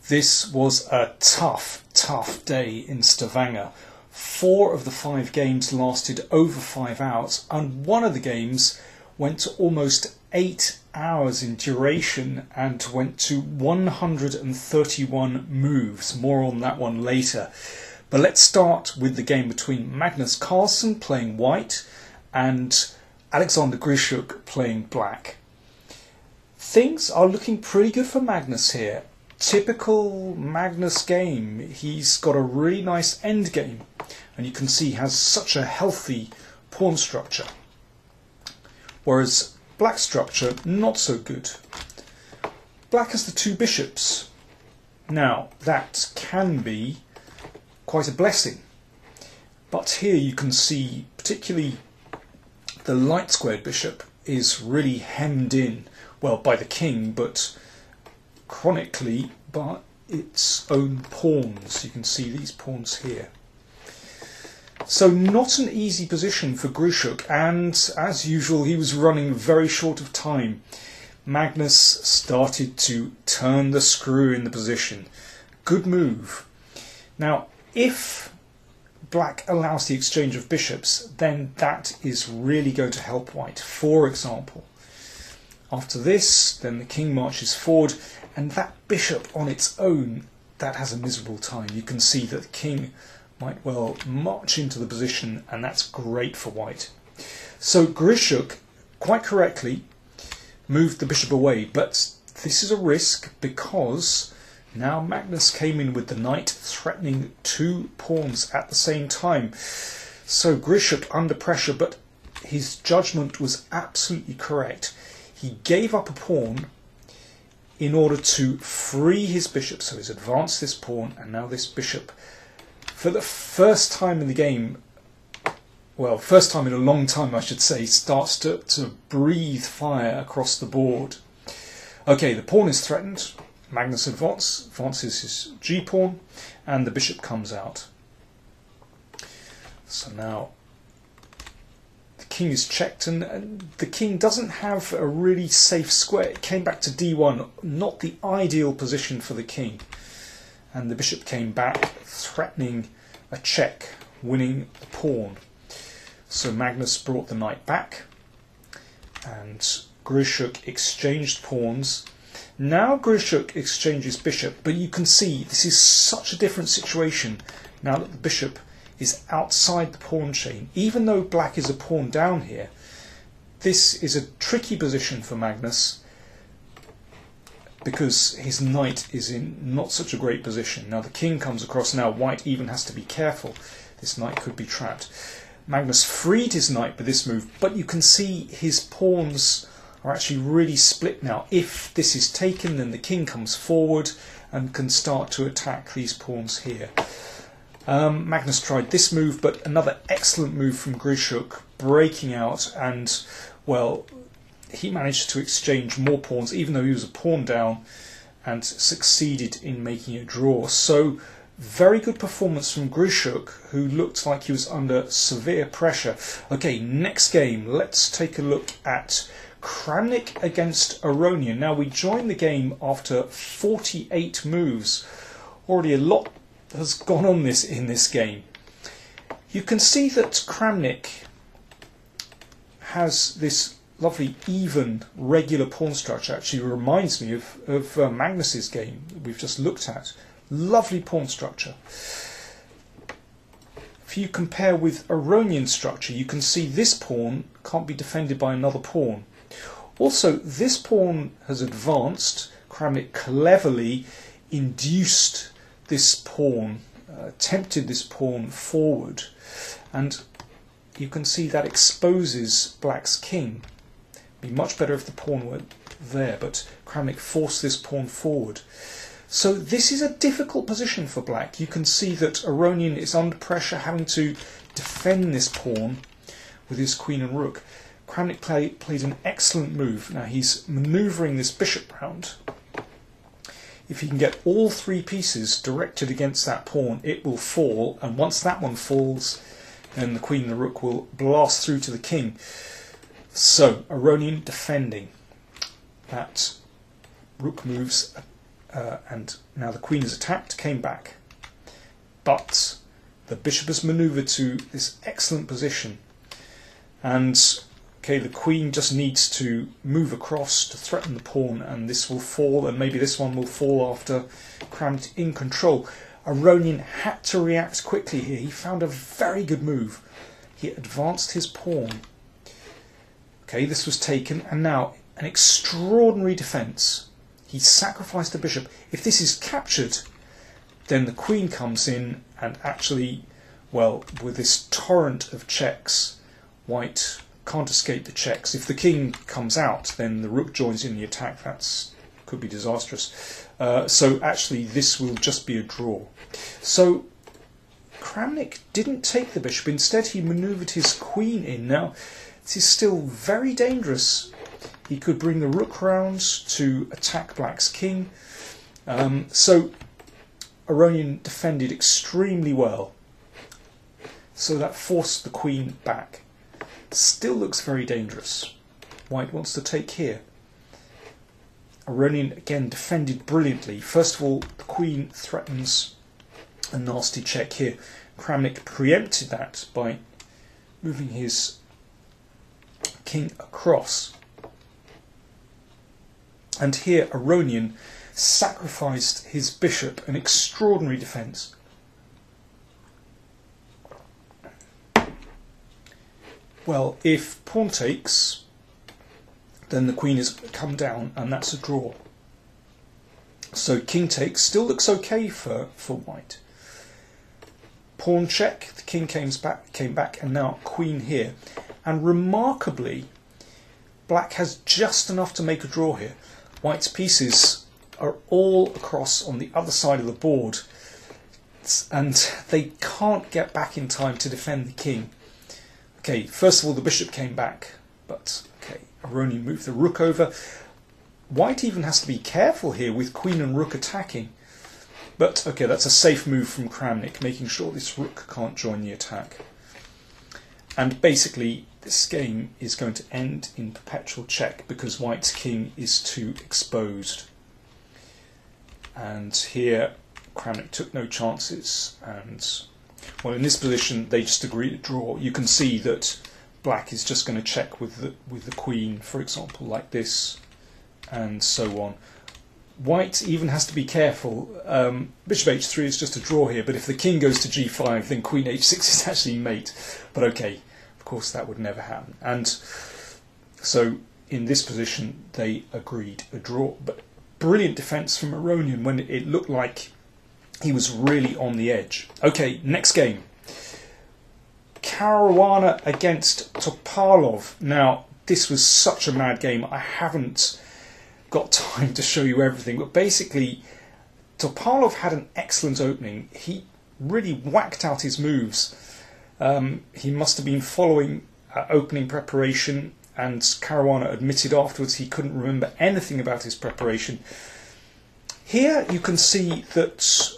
This was a tough day in Stavanger. 4 of the 5 games lasted over 5 hours, and one of the games went to almost 8 hours in duration and went to 131 moves. More on that one later. But let's start with the game between Magnus Carlsen playing white and Alexander Grischuk playing black. Things are looking pretty good for Magnus here. Typical Magnus game. He's got a really nice end game, and you can see he has such a healthy pawn structure. Whereas black structure, not so good. Black has the 2 bishops. Now, that can be quite a blessing. But here you can see, particularly the light squared bishop is really hemmed in, well, by the king, but chronically by its own pawns. You can see these pawns here. So not an easy position for Grischuk, and as usual he was running very short of time. Magnus started to turn the screw in the position. Good move. Now if black allows the exchange of bishops, then that is really going to help white. For example, after this, then the king marches forward, and that bishop on its own, that has a miserable time. You can see that the king might well march into the position, and that's great for white. So Grischuk, quite correctly, moved the bishop away, but this is a risk because now Magnus came in with the knight, threatening 2 pawns at the same time. So Grischuk under pressure, but his judgment was absolutely correct. He gave up a pawn in order to free his bishop, so he's advanced this pawn, and now this bishop, for the first time in the game, well, first time in a long time I should say, starts to breathe fire across the board. Okay, the pawn is threatened. Magnus advances his g-pawn, and the bishop comes out. So now the king is checked, and the king doesn't have a really safe square. It came back to d1, not the ideal position for the king. And the bishop came back, threatening a check, winning the pawn. So Magnus brought the knight back, and Grischuk exchanged pawns. Now Grischuk exchanges bishop, but you can see this is such a different situation now that the bishop is outside the pawn chain. Even though black is a pawn down here, this is a tricky position for Magnus because his knight is in not such a great position. Now the king comes across, now white even has to be careful. This knight could be trapped. Magnus freed his knight with this move, but you can see his pawns are actually really split now. If this is taken, then the king comes forward and can start to attack these pawns here. Magnus tried this move, but another excellent move from Grischuk, breaking out, and, well, he managed to exchange more pawns, even though he was a pawn down, and succeeded in making a draw. So, very good performance from Grischuk, who looked like he was under severe pressure. Okay, next game, let's take a look at Kramnik against Aronian. Now we joined the game after 48 moves. Already a lot has gone on in this game. You can see that Kramnik has this lovely even regular pawn structure. Actually reminds me of Magnus's game that we've just looked at. Lovely pawn structure. If you compare with Aronian's structure, you can see this pawn can't be defended by another pawn. Also, this pawn has advanced. Kramnik cleverly induced this pawn, tempted this pawn forward, and you can see that exposes black's king. It'd be much better if the pawn were there, but Kramnik forced this pawn forward. So this is a difficult position for black. You can see that Aronian is under pressure, having to defend this pawn with his queen and rook. Kramnik played an excellent move. Now he's manoeuvring this bishop round. If he can get all 3 pieces directed against that pawn, it will fall, and once that one falls, then the queen and the rook will blast through to the king. So Aronian defending. That rook moves and now the queen is attacked, came back. But the bishop has manoeuvred to this excellent position. And okay, the queen just needs to move across to threaten the pawn, and this will fall, and maybe this one will fall after Kramnik in control. Aronian had to react quickly here. He found a very good move. He advanced his pawn. Okay, this was taken, and now an extraordinary defence. He sacrificed the bishop. If this is captured, then the queen comes in, and actually, well, with this torrent of checks, white can't escape the checks. If the king comes out, then the rook joins in the attack. That could be disastrous. So actually, this will just be a draw. So Kramnik didn't take the bishop. Instead, he manoeuvred his queen in. Now, this is still very dangerous. He could bring the rook round to attack black's king. So Aronian defended extremely well. So that forced the queen back. Still looks very dangerous. White wants to take here. Aronian again defended brilliantly. First of all, the queen threatens a nasty check here. Kramnik preempted that by moving his king across. And here Aronian sacrificed his bishop, an extraordinary defence. Well, if pawn takes, then the queen has come down, and that's a draw. So king takes still looks okay for white. Pawn check, the king came back, and now queen here. And remarkably, black has just enough to make a draw here. White's pieces are all across on the other side of the board, and they can't get back in time to defend the king. Okay, first of all, the bishop came back, but okay, Aronian moved the rook over. White even has to be careful here with queen and rook attacking. But okay, that's a safe move from Kramnik, making sure this rook can't join the attack. And basically, this game is going to end in perpetual check because white's king is too exposed. And here, Kramnik took no chances, and well, in this position, they just agreed to draw. You can see that black is just going to check with the queen, for example, like this, and so on. White even has to be careful. Bishop h3 is just a draw here, but if the king goes to g5, then queen h6 is actually mate. But okay, of course that would never happen. And so in this position, they agreed a draw. But brilliant defence from Aronian when it looked like he was really on the edge. Okay, next game. Caruana against Topalov. Now, this was such a mad game. I haven't got time to show you everything, but basically, Topalov had an excellent opening. He really whacked out his moves. He must have been following opening preparation, and Caruana admitted afterwards he couldn't remember anything about his preparation. Here you can see that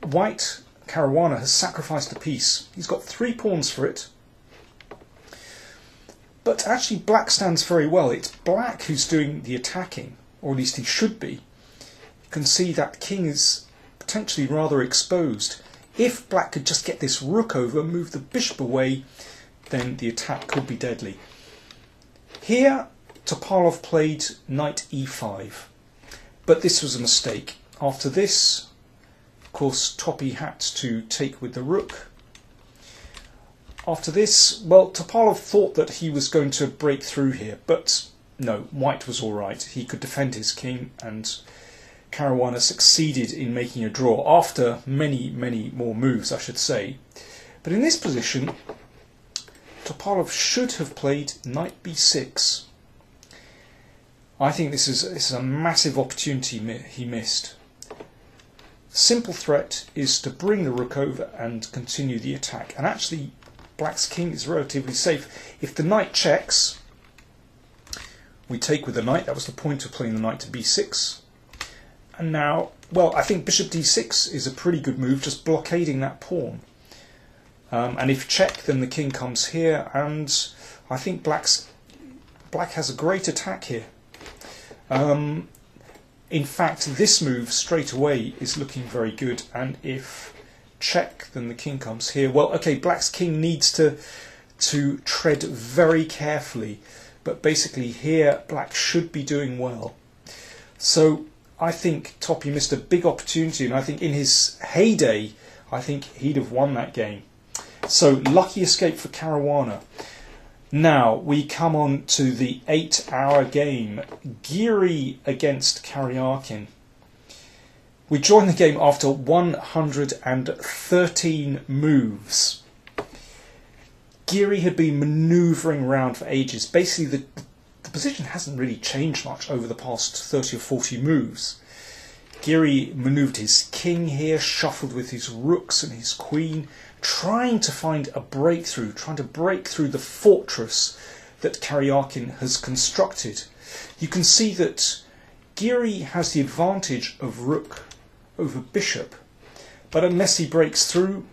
white, Caruana, has sacrificed a piece. He's got 3 pawns for it. But actually black stands very well. It's black who's doing the attacking, or at least he should be. You can see that king is potentially rather exposed. If black could just get this rook over, move the bishop away, then the attack could be deadly. Here, Topalov played knight e5. But this was a mistake. After this, of course, Toppy had to take with the rook. After this, well, Topalov thought that he was going to break through here, but no, white was all right. He could defend his king, and Caruana succeeded in making a draw after many, many more moves, I should say. But in this position, Topalov should have played knight b6. I think this is a massive opportunity he missed. Simple threat is to bring the rook over and continue the attack. And actually, black's king is relatively safe. If the knight checks, we take with the knight. That was the point of playing the knight to b6. And now, well, I think bishop d6 is a pretty good move, just blockading that pawn. And if check, then the king comes here, and I think black has a great attack here. In fact, this move straight away is looking very good, and if check, then the king comes here. Well, okay, black's king needs to tread very carefully, but basically here black should be doing well. So I think Toppy missed a big opportunity, and I think in his heyday, I think he'd have won that game. So lucky escape for Caruana. Now we come on to the 8-hour game, Geary against Karyakin. We joined the game after 113 moves. Geary had been manoeuvring around for ages. Basically, the position hasn't really changed much over the past 30 or 40 moves. Geary manoeuvred his king here, shuffled with his rooks and his queen, trying to find a breakthrough, trying to break through the fortress that Karyakin has constructed. You can see that Geary has the advantage of rook over bishop, but unless he breaks through,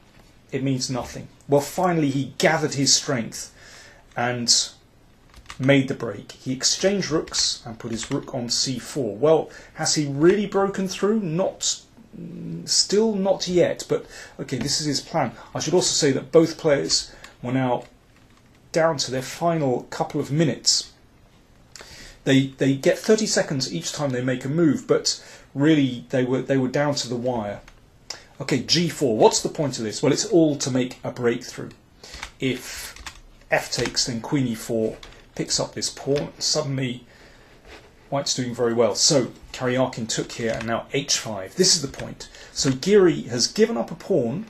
it means nothing. Well, finally he gathered his strength and made the break. He exchanged rooks and put his rook on c4. Well, has he really broken through? Still not yet, but okay, this is his plan. I should also say that both players were now down to their final couple of minutes. They get 30 seconds each time they make a move, but really they were down to the wire. Okay, g4. What's the point of this? Well, it's all to make a breakthrough. If f takes, then queen e4 picks up this pawn. Suddenly white's doing very well. So Karyakin took here, and now h5. This is the point. So Geary has given up a pawn,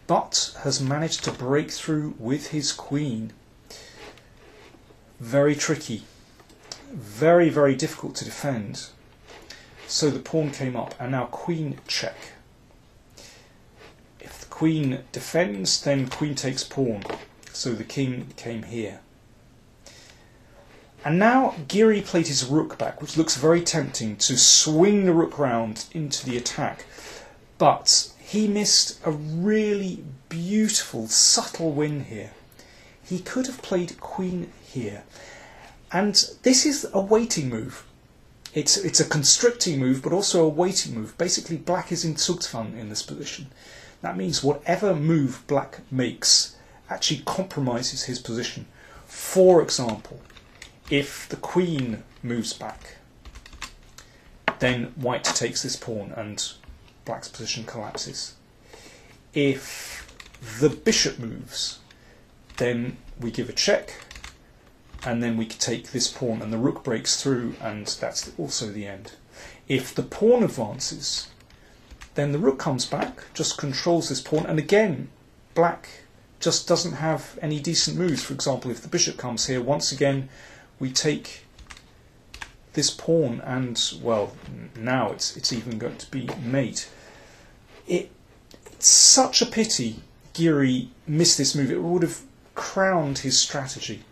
but has managed to break through with his queen. Very tricky. Very, very difficult to defend. So the pawn came up, and now queen check. If the queen defends, then queen takes pawn. So the king came here. And now Geary played his rook back, which looks very tempting to swing the rook round into the attack. But he missed a really beautiful, subtle win here. He could have played queen here. And this is a waiting move. It's a constricting move, but also a waiting move. Basically, black is in Zugzwang in this position. That means whatever move black makes actually compromises his position. For example, if the queen moves back, then white takes this pawn and black's position collapses. If the bishop moves, then we give a check, and then we take this pawn and the rook breaks through, and that's also the end. If the pawn advances, then the rook comes back, just controls this pawn, and again black just doesn't have any decent moves. For example, if the bishop comes here, once again we take this pawn, and well, now it's even going to be mate. It's such a pity Geary missed this move. It would have crowned his strategy.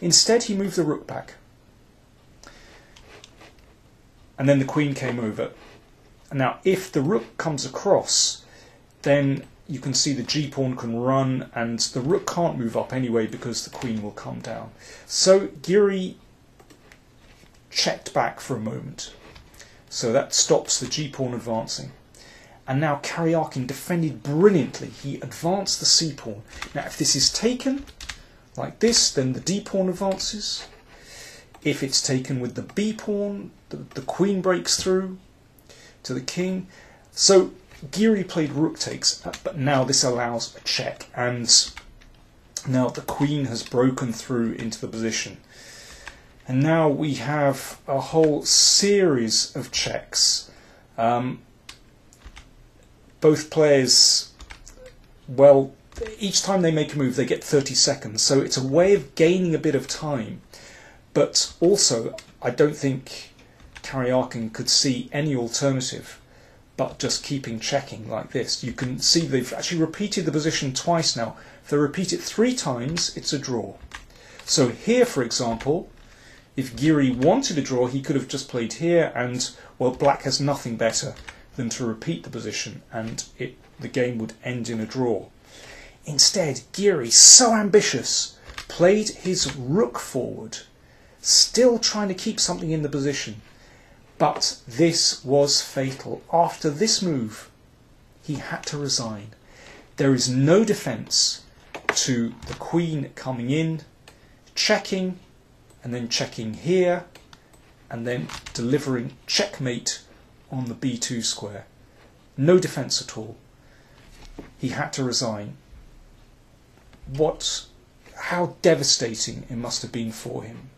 Instead, he moved the rook back, and then the queen came over. Now, if the rook comes across, then you can see the g-pawn can run, and the rook can't move up anyway because the queen will come down. So Geary checked back for a moment. So that stops the g-pawn advancing. And now Karyakin defended brilliantly. He advanced the c-pawn. Now, if this is taken like this, then the d-pawn advances. If it's taken with the b-pawn, the queen breaks through to the king. So Geary played rook takes, but now this allows a check, and now the queen has broken through into the position. And now we have a whole series of checks. Both players, well, each time they make a move they get 30 seconds, so it's a way of gaining a bit of time. But also, I don't think Karyakin could see any alternative but just keeping checking like this. You can see they've actually repeated the position twice now. If they repeat it 3 times, it's a draw. So here, for example, if Geary wanted a draw, he could have just played here, and, well, black has nothing better than to repeat the position, and the game would end in a draw. Instead, Geary, so ambitious, played his rook forward, still trying to keep something in the position. But this was fatal. After this move, he had to resign. There is no defence to the queen coming in, checking, and then checking here, and then delivering checkmate on the b2 square. No defence at all. He had to resign. How devastating it must have been for him.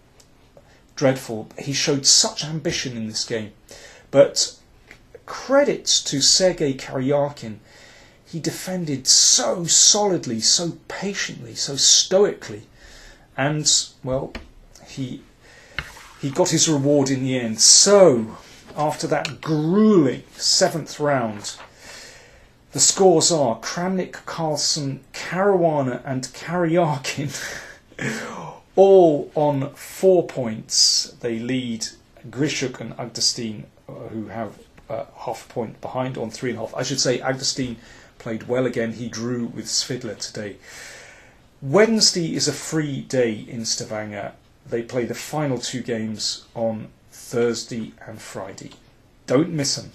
Dreadful. He showed such ambition in this game. But credit to Sergei Karyakin. He defended so solidly, so patiently, so stoically. And, well, he got his reward in the end. So, after that grueling 7th round, the scores are Kramnik, Carlsen, Caruana and Karyakin all on 4 points. They lead Grishuk and Agdastin, who have half a point behind, on 3.5. I should say Agdastin played well again. He drew with Svidler today. Wednesday is a free day in Stavanger. They play the final 2 games on Thursday and Friday. Don't miss them.